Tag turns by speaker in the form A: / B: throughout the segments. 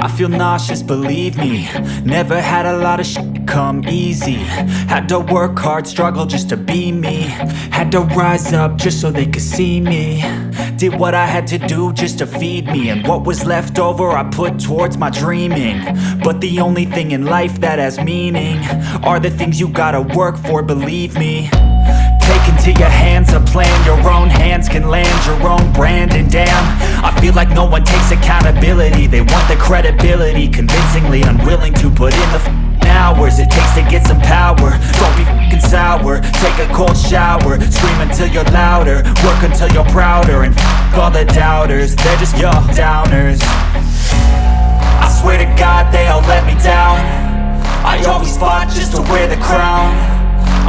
A: I feel nauseous, believe me. Never had a lot of shit come easy. Had to work hard, struggle just to be me. Had to rise up just so they could see me. Did what I had to do just to feed me, and what was left over I put towards my dreaming. But the only thing in life that has meaning are the things you gotta work for, believe me. Take into your hands a plan, your own hands can land your own brand. And damn, I feel like no one takes accountability. They want the credibility, convincingly unwilling to put in the hours it takes to get some power. Don't be f***ing sour, take a cold shower. Scream until you're louder, work until you're prouder. And f*** all the doubters, they're just your downers. I swear to God they all let me down. I always fought just to wear the crown.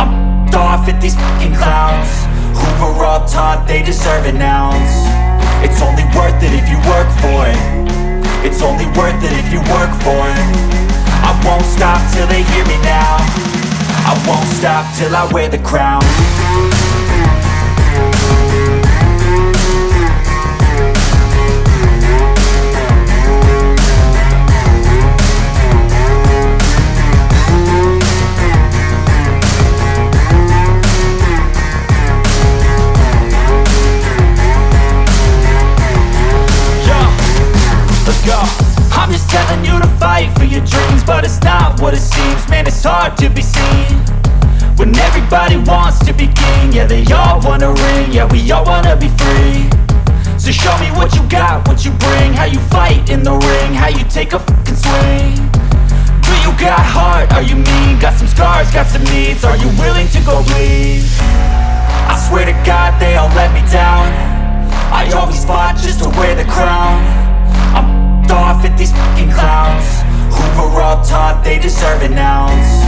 A: I'm off at these fucking clowns who were all taught they deserve an ounce. It's only worth it if you work for it. It's only worth it if you work for it. I won't stop till they hear me now. I won't stop till I wear the crown. I'm just telling you to fight for your dreams, but it's not what it seems. Man, it's hard to be seen when everybody wants to be king. Yeah, they all wanna ring, yeah, we all wanna be free. So show me what you got, what you bring, how you fight in the ring, how you take a fucking swing. Do you got heart, are you mean? Got some scars, got some needs, are you willing to go bleed? I swear to God they all let me down. I always fought just to wear the crown. I'm off at these fucking clowns who were all taught they deserve an ounce.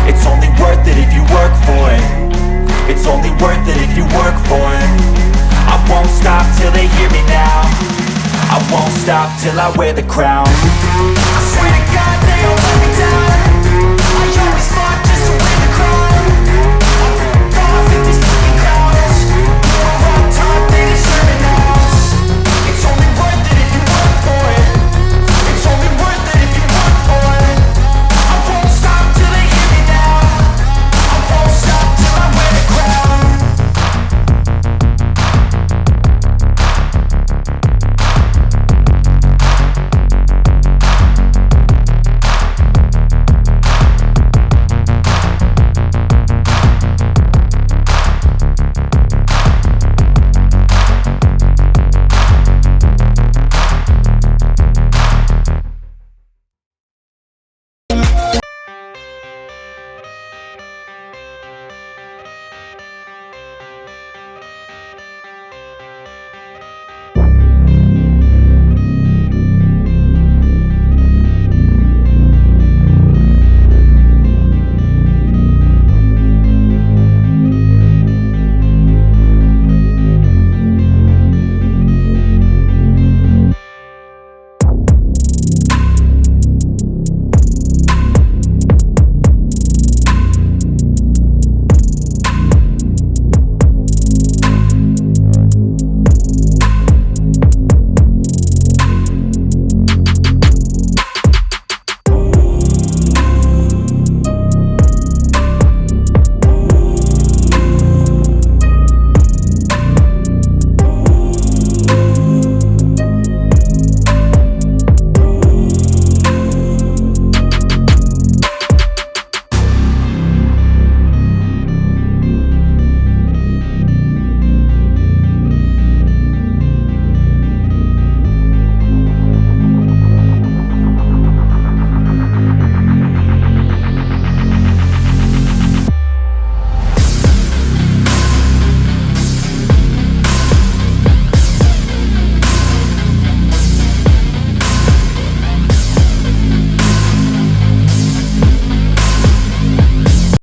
A: It's only worth it if you work for it. It's only worth it if you work for it. I won't stop till they hear me now. I won't stop till I wear the crown. I swear to God they all let me down.